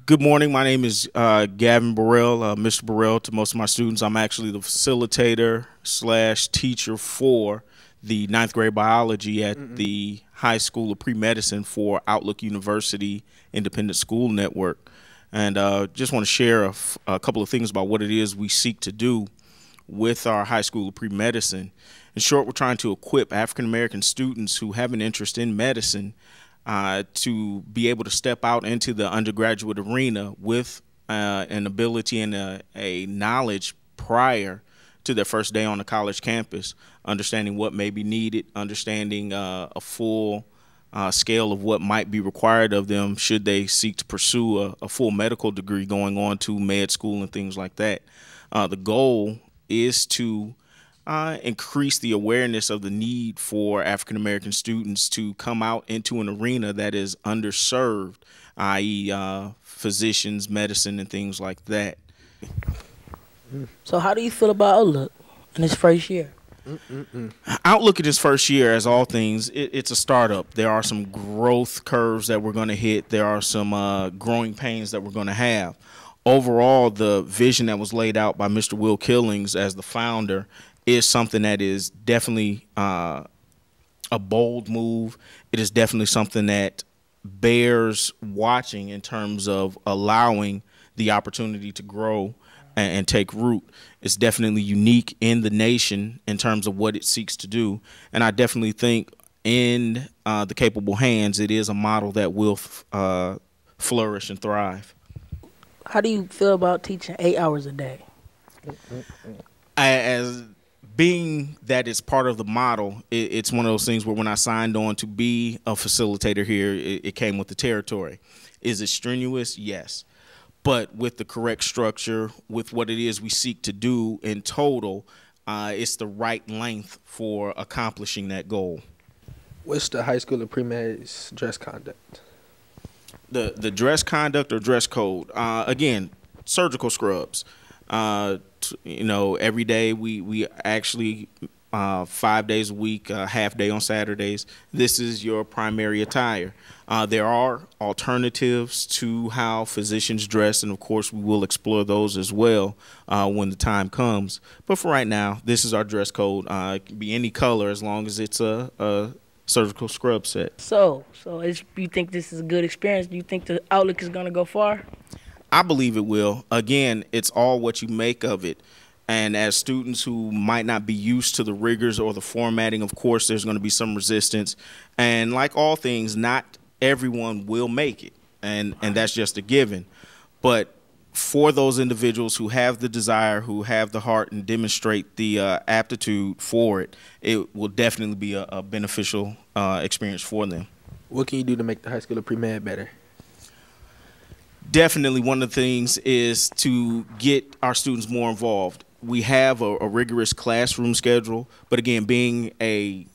Good morning. My name is Gavin Burrell, Mr. Burrell to most of my students. I'm actually the facilitator slash teacher for the ninth grade biology at the High School of Pre-Medicine for Outlook University Independent School Network. And just want to share a couple of things about what it is we seek to do with our High School of Pre-Medicine. In short, we're trying to equip African-American students who have an interest in medicine to be able to step out into the undergraduate arena with an ability and a knowledge prior to their first day on the college campus, understanding what may be needed, understanding a full scale of what might be required of them should they seek to pursue a full medical degree going on to med school and things like that. The goal is to increase the awareness of the need for African-American students to come out into an arena that is underserved, i.e. Physicians, medicine, and things like that. So how do you feel about Outlook in its first year? Outlook in its first year, as all things, it's a startup. There are some growth curves that we're going to hit. There are some growing pains that we're going to have. Overall, the vision that was laid out by Mr. Will Killings as the founder is something that is definitely a bold move. It is definitely something that bears watching in terms of allowing the opportunity to grow and take root. It's definitely unique in the nation in terms of what it seeks to do. And I definitely think in the capable hands, it is a model that will flourish and thrive. How do you feel about teaching 8 hours a day? As being that it's part of the model, it's one of those things where when I signed on to be a facilitator here, it came with the territory. Is it strenuous? Yes. But with the correct structure, with what it is we seek to do in total, it's the right length for accomplishing that goal. What's the High School of Pre-Med's dress conduct? The dress conduct or dress code, again, surgical scrubs. You know, every day we actually 5 days a week, half day on Saturdays. This is your primary attire. There are alternatives to how physicians dress, and of course we will explore those as well when the time comes. But for right now, this is our dress code. It can be any color as long as it's a surgical scrub set. So you think this is a good experience? Do you think the Outlook is going to go far? I believe it will. Again, it's all what you make of it. And as students who might not be used to the rigors or the formatting, of course, there's going to be some resistance. And like all things, not everyone will make it. And that's just a given. But for those individuals who have the desire, who have the heart and demonstrate the aptitude for it, it will definitely be a beneficial experience for them. What can you do to make the High School of Pre-Med better? Definitely one of the things is to get our students more involved. We have a rigorous classroom schedule, but again, being a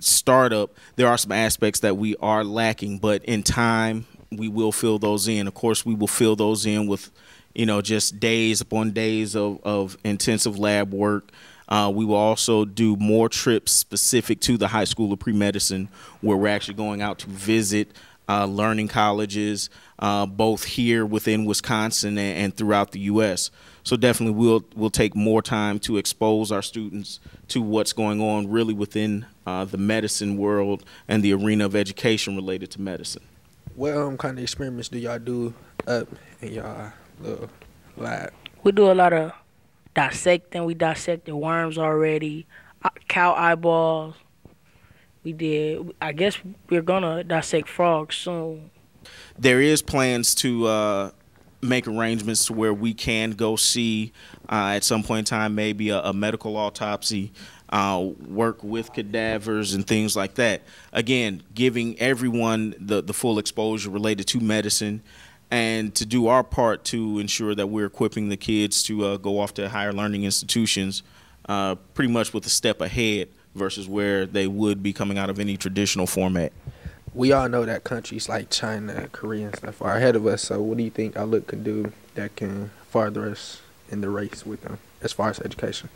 startup, there are some aspects that we are lacking, but in time, we will fill those in. Of course, we will fill those in with, you know, just days upon days of intensive lab work. We will also do more trips specific to the High School of Pre-Medicine, where we're actually going out to visit learning colleges, both here within Wisconsin and throughout the U.S. So definitely we'll take more time to expose our students to what's going on really within the medicine world and the arena of education related to medicine. What kind of experiments do y'all do up in y'all little lab? We do a lot of dissecting. We dissected worms already, cow eyeballs. I guess we're going to dissect frogs soon. There is plans to make arrangements to where we can go see at some point in time maybe a medical autopsy, work with cadavers and things like that. Again, giving everyone the full exposure related to medicine and to do our part to ensure that we're equipping the kids to go off to higher learning institutions pretty much with a step ahead versus where they would be coming out of any traditional format. We all know that countries like China, Korea, and stuff are ahead of us. So what do you think Outlook can do that can further us in the race with them as far as education?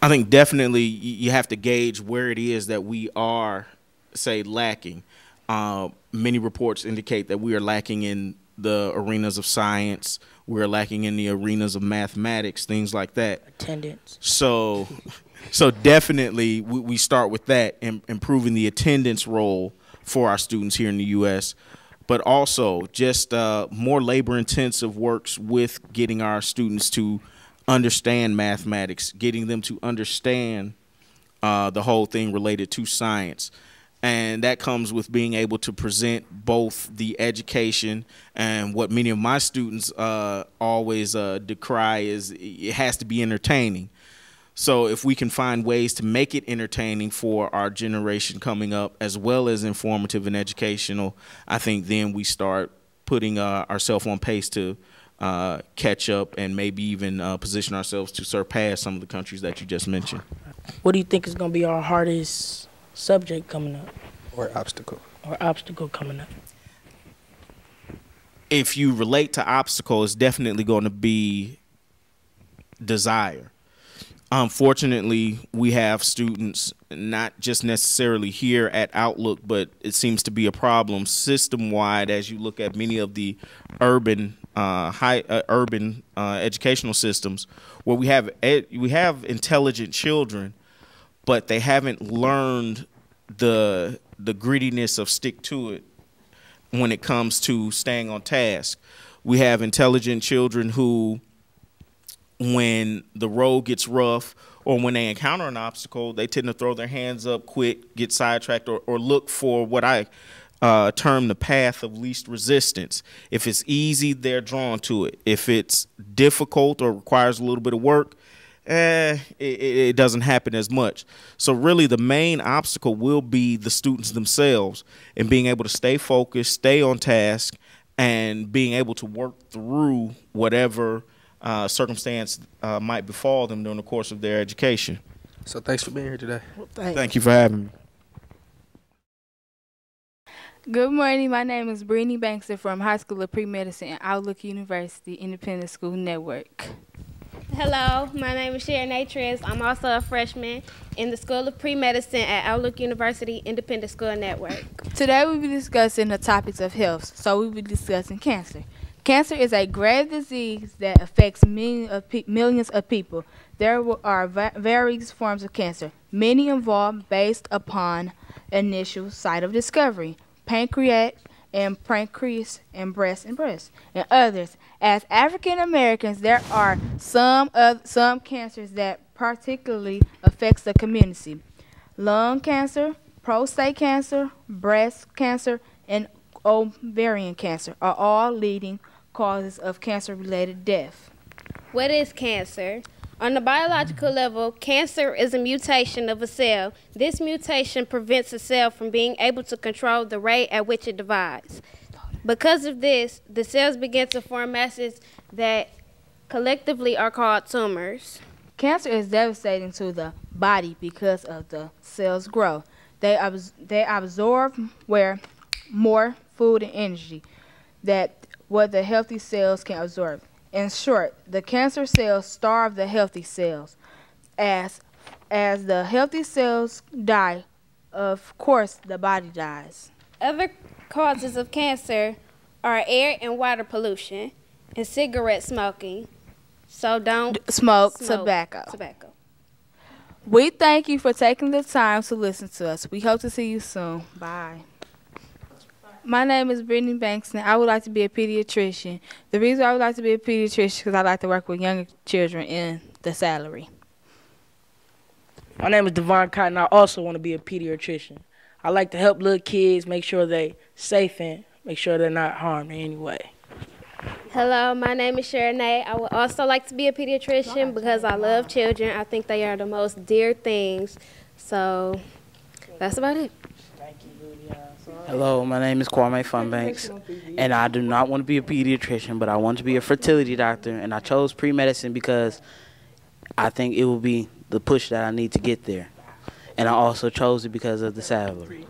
I think definitely you have to gauge where it is that we are, say, lacking. Many reports indicate that we are lacking in the arenas of science. We're lacking in the arenas of mathematics, things like that. Attendance. So definitely we start with that, improving the attendance role for our students here in the U.S., but also just more labor-intensive works with getting our students to understand mathematics, getting them to understand the whole thing related to science. And that comes with being able to present both the education and what many of my students always decry is it has to be entertaining. So if we can find ways to make it entertaining for our generation coming up, as well as informative and educational, I think then we start putting ourselves on pace to catch up and maybe even position ourselves to surpass some of the countries that you just mentioned. What do you think is going to be our hardest subject coming up? Or obstacle. Or obstacle coming up? If you relate to obstacle, it's definitely going to be desire. Unfortunately, we have students, not just necessarily here at Outlook, but it seems to be a problem system-wide as you look at many of the urban educational systems, where we have intelligent children, but they haven't learned the grittiness of stick to it when it comes to staying on task. We have intelligent children who, when the road gets rough or when they encounter an obstacle, they tend to throw their hands up quick, get sidetracked, or look for what I term the path of least resistance. If it's easy, they're drawn to it. If it's difficult or requires a little bit of work, it doesn't happen as much. So really the main obstacle will be the students themselves and being able to stay focused, stay on task, and being able to work through whatever circumstance might befall them during the course of their education. So thanks for being here today. Thank you for having me. Good morning. My name is Brittany Bankster from High School of Pre-Medicine at Outlook University Independent School Network. Hello, my name is Sharon Natrez. I'm also a freshman in the School of Pre-Medicine at Outlook University Independent School Network. Today we'll be discussing the topics of health, so we'll be discussing cancer. Cancer is a grave disease that affects millions of people. There are various forms of cancer, many involved based upon initial site of discovery, pancreas and breast and others. As African Americans, there are some cancers that particularly affects the community. Lung cancer, prostate cancer, breast cancer, and ovarian cancer are all leading causes of cancer-related death. What is cancer? On the biological level, cancer is a mutation of a cell. This mutation prevents a cell from being able to control the rate at which it divides. Because of this, the cells begin to form masses that collectively are called tumors. Cancer is devastating to the body because of the cells grow. They absorb more food and energy than what the healthy cells can absorb. In short, the cancer cells starve the healthy cells. As the healthy cells die, of course, the body dies. Other causes of cancer are air and water pollution and cigarette smoking. So don't smoke tobacco. We thank you for taking the time to listen to us. We hope to see you soon. Bye. My name is Brittany Bankston. I would like to be a pediatrician. The reason I would like to be a pediatrician is because I like to work with younger children in the salary. My name is Devon Cotton. I also want to be a pediatrician. I like to help little kids, make sure they're safe and make sure they're not harmed in any way. Hello, my name is Sharon A. I would also like to be a pediatrician because I love children. I think they are the most dear things. So that's about it. Hello, my name is Kwame Funbanks, and I do not want to be a pediatrician, but I want to be a fertility doctor, and I chose pre-medicine because I think it will be the push that I need to get there. And I also chose it because of the salary.